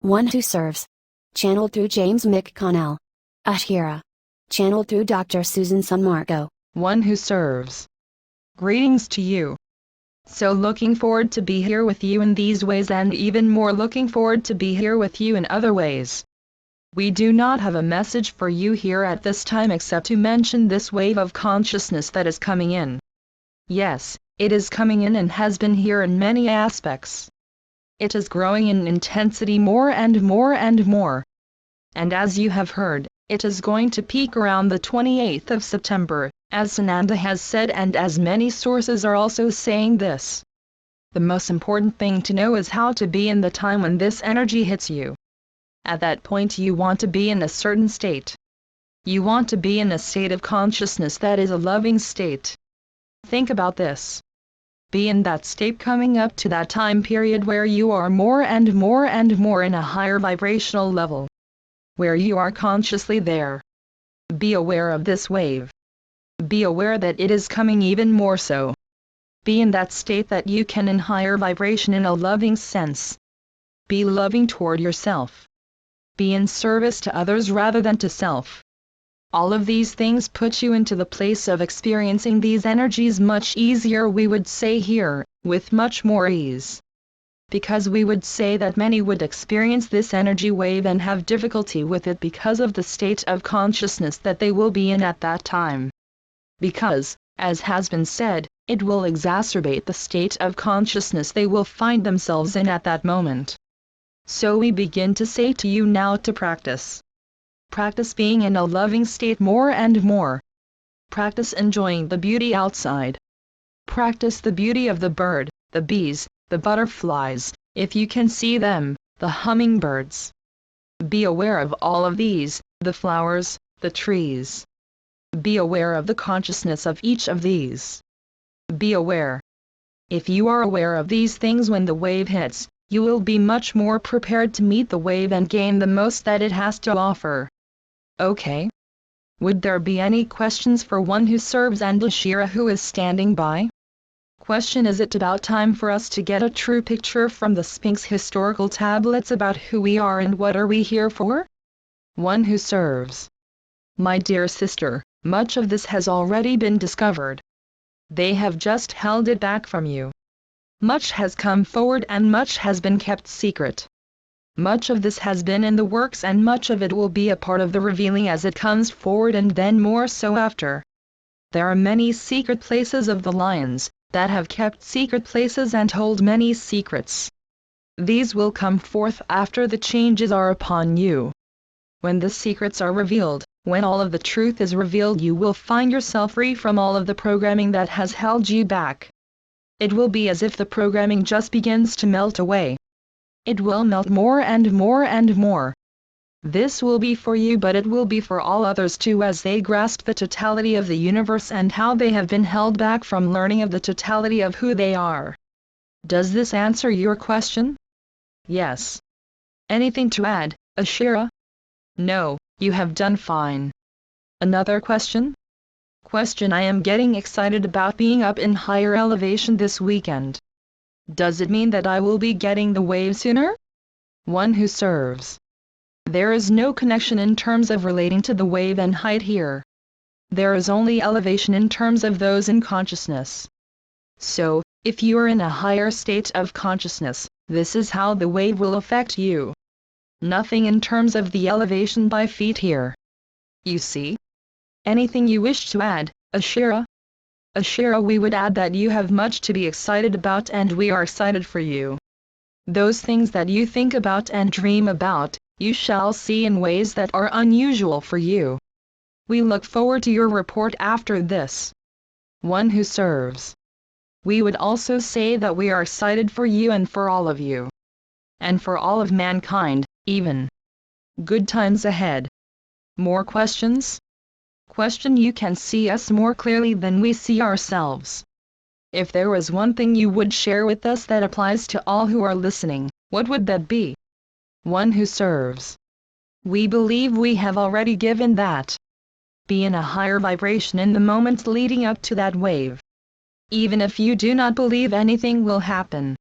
One who serves. Channeled through James McConnell. Ashira. Channeled through Dr. Susan Sammarco. One who serves. Greetings to you. So looking forward to be here with you in these ways, and even more looking forward to be here with you in other ways. We do not have a message for you here at this time except to mention this wave of consciousness that is coming in. Yes, it is coming in and has been here in many aspects. It is growing in intensity more and more and more. And as you have heard, it is going to peak around the 28th of September, as Sananda has said, and as many sources are also saying this. The most important thing to know is how to be in the time when this energy hits you. At that point you want to be in a certain state. You want to be in a state of consciousness that is a loving state. Think about this. Be in that state coming up to that time period where you are more and more and more in a higher vibrational level. Where you are consciously there. Be aware of this wave. Be aware that it is coming even more so. Be in that state that you can in higher vibration in a loving sense. Be loving toward yourself. Be in service to others rather than to self. All of these things put you into the place of experiencing these energies much easier, we would say here, with much more ease. Because we would say that many would experience this energy wave and have difficulty with it because of the state of consciousness that they will be in at that time. Because, as has been said, it will exacerbate the state of consciousness they will find themselves in at that moment. So we begin to say to you now to practice. Practice being in a loving state more and more. Practice enjoying the beauty outside. Practice the beauty of the bird, the bees, the butterflies, if you can see them, the hummingbirds. Be aware of all of these, the flowers, the trees. Be aware of the consciousness of each of these. Be aware. If you are aware of these things when the wave hits, you will be much more prepared to meet the wave and gain the most that it has to offer. Okay? Would there be any questions for one who serves and Ashira who is standing by? Question: is it about time for us to get a true picture from the Sphinx historical tablets about who we are and what are we here for? One who serves. My dear sister, much of this has already been discovered. They have just held it back from you. Much has come forward and much has been kept secret. Much of this has been in the works and much of it will be a part of the revealing as it comes forward, and then more so after. There are many secret places of the lions that have kept secret places and hold many secrets. These will come forth after the changes are upon you. When the secrets are revealed, when all of the truth is revealed, you will find yourself free from all of the programming that has held you back. It will be as if the programming just begins to melt away. It will melt more and more and more. This will be for you, but it will be for all others too, as they grasp the totality of the universe and how they have been held back from learning of the totality of who they are. Does this answer your question? Yes. Anything to add, Ashira? No, you have done fine. Another question? Question: I am getting excited about being up in higher elevation this weekend. Does it mean that I will be getting the wave sooner? One who serves. There is no connection in terms of relating to the wave and height here. There is only elevation in terms of those in consciousness. So, if you are in a higher state of consciousness, this is how the wave will affect you. Nothing in terms of the elevation by feet here. You see? Anything you wish to add, Ashira? Ashira, we would add that you have much to be excited about and we are excited for you. Those things that you think about and dream about, you shall see in ways that are unusual for you. We look forward to your report after this. One who serves. We would also say that we are excited for you and for all of you. And for all of mankind, even. Good times ahead. More questions? Question: you can see us more clearly than we see ourselves. If there was one thing you would share with us that applies to all who are listening, what would that be? One who serves. We believe we have already given that. Be in a higher vibration in the moment leading up to that wave. Even if you do not believe anything will happen.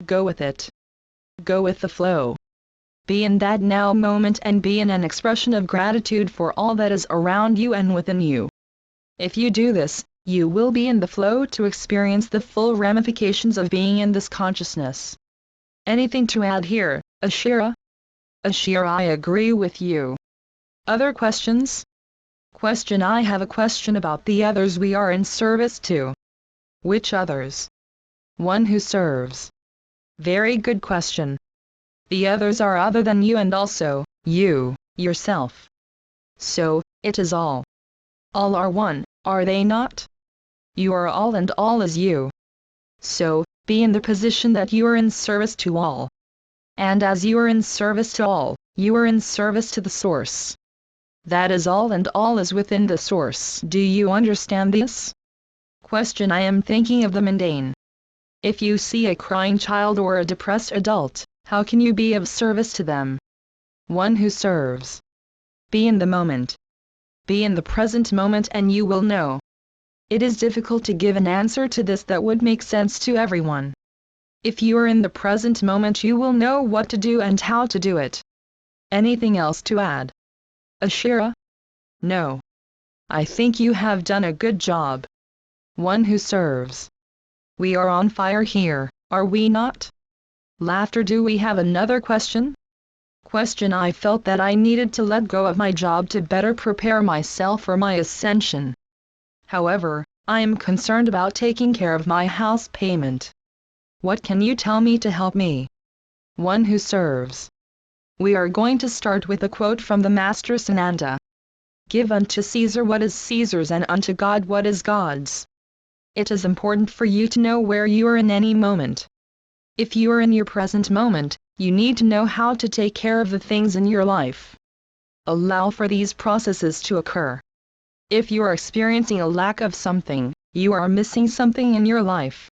Go with it. Go with the flow. Be in that now moment and be in an expression of gratitude for all that is around you and within you. If you do this, you will be in the flow to experience the full ramifications of being in this consciousness. Anything to add here, Ashira? Ashira, I agree with you. Other questions? Question: I have a question about the others we are in service to. Which others? One who serves. Very good question. The others are other than you and also, you, yourself. So, it is all. All are one, are they not? You are all and all is you. So, be in the position that you are in service to all. And as you are in service to all, you are in service to the source. That is all and all is within the source. Do you understand this? Question: I am thinking of the mundane. If you see a crying child or a depressed adult, how can you be of service to them? One who serves. Be in the moment. Be in the present moment and you will know. It is difficult to give an answer to this that would make sense to everyone. If you are in the present moment you will know what to do and how to do it. Anything else to add? Ashira? No. I think you have done a good job. One who serves. We are on fire here, are we not? Laughter. Do we have another question? Question: I felt that I needed to let go of my job to better prepare myself for my ascension. However, I am concerned about taking care of my house payment. What can you tell me to help me? One who serves. We are going to start with a quote from the Master Sananda. Give unto Caesar what is Caesar's and unto God what is God's. It is important for you to know where you are in any moment. If you are in your present moment, you need to know how to take care of the things in your life. Allow for these processes to occur. If you are experiencing a lack of something, you are missing something in your life.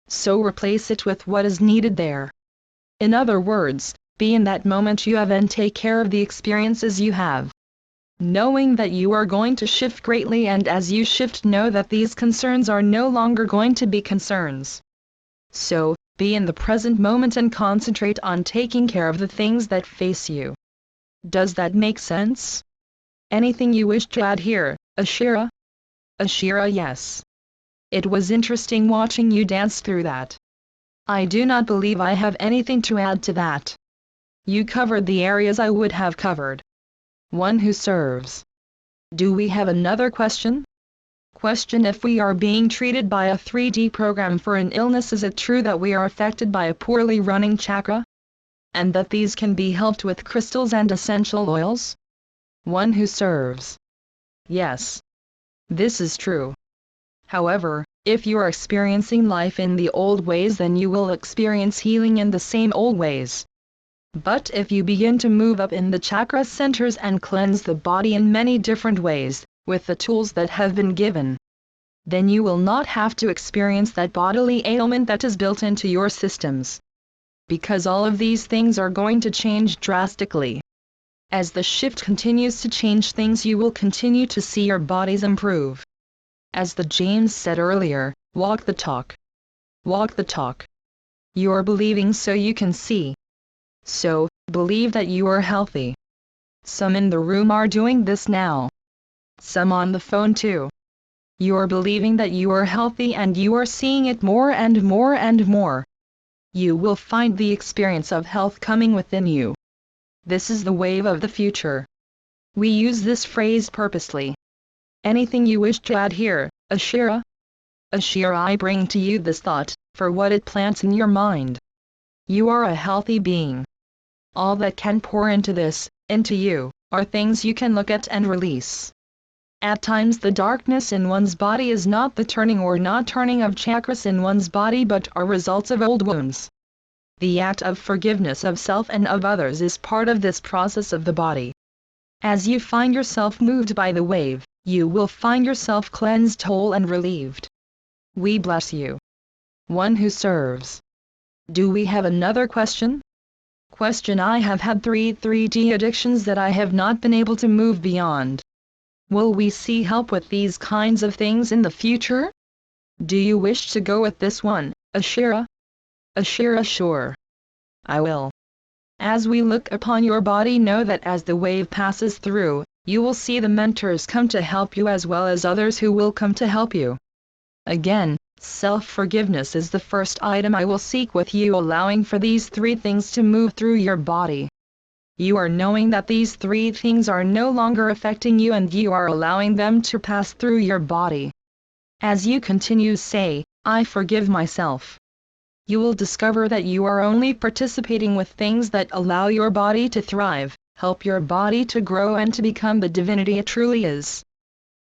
So replace it with what is needed there. In other words, be in that moment you have and take care of the experiences you have. Knowing that you are going to shift greatly, and as you shift know that these concerns are no longer going to be concerns. So, be in the present moment and concentrate on taking care of the things that face you. Does that make sense? Anything you wish to add here, Ashira? Ashira: yes. It was interesting watching you dance through that. I do not believe I have anything to add to that. You covered the areas I would have covered. One who serves. Do we have another question? Question: if we are being treated by a 3D program for an illness, is it true that we are affected by a poorly running chakra? And that these can be helped with crystals and essential oils? One who serves. Yes. This is true. However, if you are experiencing life in the old ways, then you will experience healing in the same old ways. But if you begin to move up in the chakra centers and cleanse the body in many different ways, with the tools that have been given, then you will not have to experience that bodily ailment that is built into your systems. Because all of these things are going to change drastically. As the shift continues to change things, you will continue to see your bodies improve. As the James said earlier, walk the talk. Walk the talk. You are believing so you can see. So, believe that you are healthy. Some in the room are doing this now. Some on the phone too. You are believing that you are healthy and you are seeing it more and more and more. You will find the experience of health coming within you. This is the wave of the future. We use this phrase purposely. Anything you wish to add here, Ashira? Ashira: I bring to you this thought, for what it plants in your mind. You are a healthy being. All that can pour into this, into you, are things you can look at and release. At times the darkness in one's body is not the turning or not turning of chakras in one's body, but are results of old wounds. The act of forgiveness of self and of others is part of this process of the body. As you find yourself moved by the wave, you will find yourself cleansed whole and relieved. We bless you. One who serves. Do we have another question? Question: I have had 3D addictions that I have not been able to move beyond. Will we see help with these kinds of things in the future? Do you wish to go with this one, Ashira? Ashira: sure. I will. As we look upon your body, know that as the wave passes through, you will see the mentors come to help you as well as others who will come to help you. Again, self-forgiveness is the first item I will seek with you, allowing for these three things to move through your body. You are knowing that these three things are no longer affecting you and you are allowing them to pass through your body. As you continue to say, I forgive myself, you will discover that you are only participating with things that allow your body to thrive, help your body to grow and to become the divinity it truly is.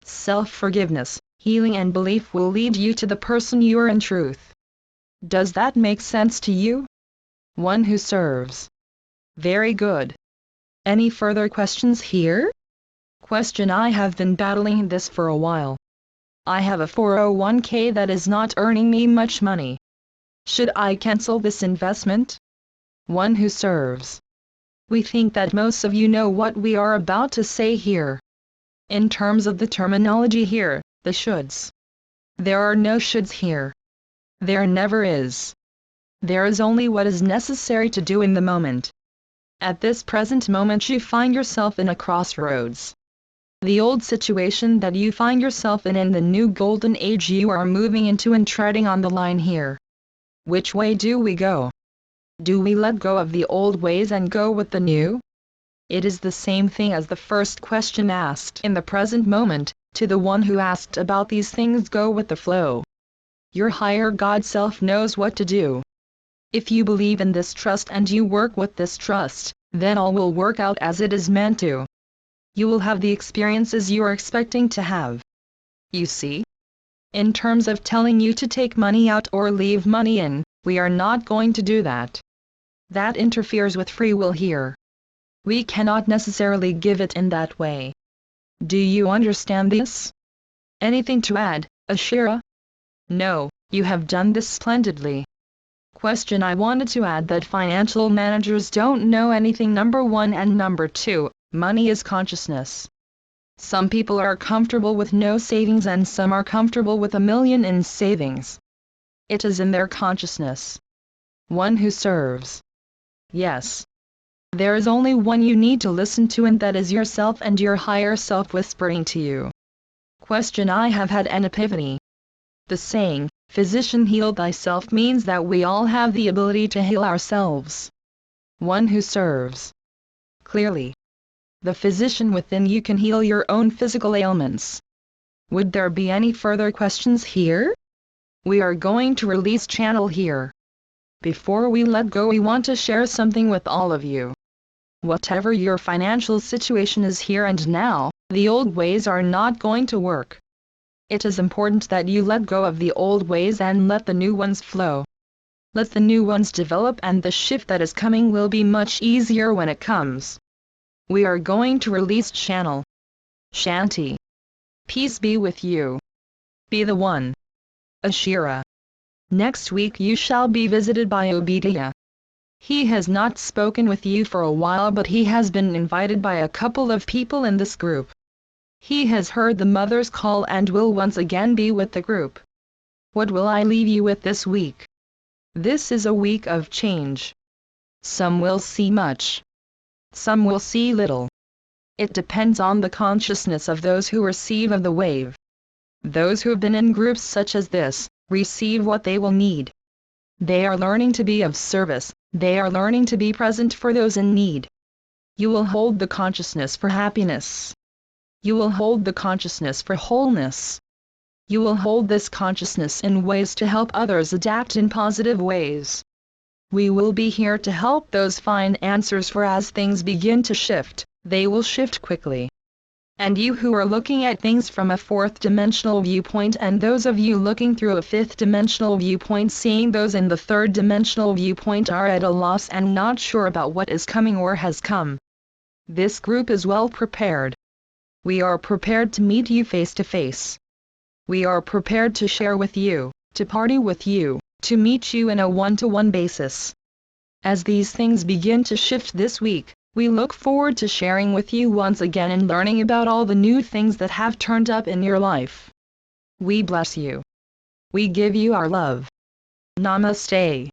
Self-forgiveness, healing and belief will lead you to the person you are in truth. Does that make sense to you? One who serves. Very good. Any further questions here? Question: I have been battling this for a while. I have a 401k that is not earning me much money. Should I cancel this investment? One who serves. We think that most of you know what we are about to say here. In terms of the terminology here, the shoulds. There are no shoulds here. There never is. There is only what is necessary to do in the moment. At this present moment you find yourself in a crossroads. The old situation that you find yourself in the new golden age you are moving into and treading on the line here. Which way do we go? Do we let go of the old ways and go with the new? It is the same thing as the first question asked in the present moment, to the one who asked about these things: go with the flow. Your higher God self knows what to do. If you believe in this trust and you work with this trust, then all will work out as it is meant to. You will have the experiences you are expecting to have. You see? In terms of telling you to take money out or leave money in, we are not going to do that. That interferes with free will here. We cannot necessarily give it in that way. Do you understand this? Anything to add, Ashira? No, you have done this splendidly. Question: I wanted to add that financial managers don't know anything, number one, and number two, money is consciousness. Some people are comfortable with no savings and some are comfortable with $1 million in savings. It is in their consciousness. One who serves. Yes. There is only one you need to listen to, and that is yourself and your higher self whispering to you. Question: I have had an epiphany. The saying, physician heal thyself, means that we all have the ability to heal ourselves. One who serves. Clearly. The physician within you can heal your own physical ailments. Would there be any further questions here? We are going to release channel here. Before we let go, we want to share something with all of you. Whatever your financial situation is here and now, the old ways are not going to work. It is important that you let go of the old ways and let the new ones flow. Let the new ones develop, and the shift that is coming will be much easier when it comes. We are going to release channel. Shanti. Peace be with you. Be the one. Ashira. Next week you shall be visited by Obadiah. He has not spoken with you for a while, but he has been invited by a couple of people in this group. He has heard the mother's call and will once again be with the group. What will I leave you with this week? This is a week of change. Some will see much. Some will see little. It depends on the consciousness of those who receive of the wave. Those who have been in groups such as this, receive what they will need. They are learning to be of service, they are learning to be present for those in need. You will hold the consciousness for happiness. You will hold the consciousness for wholeness. You will hold this consciousness in ways to help others adapt in positive ways. We will be here to help those find answers, for as things begin to shift, they will shift quickly. And you who are looking at things from a fourth-dimensional viewpoint, and those of you looking through a fifth-dimensional viewpoint, seeing those in the third-dimensional viewpoint, are at a loss and not sure about what is coming or has come. This group is well prepared. We are prepared to meet you face to face. We are prepared to share with you, to party with you, to meet you in a one-to-one basis. As these things begin to shift this week, we look forward to sharing with you once again and learning about all the new things that have turned up in your life. We bless you. We give you our love. Namaste.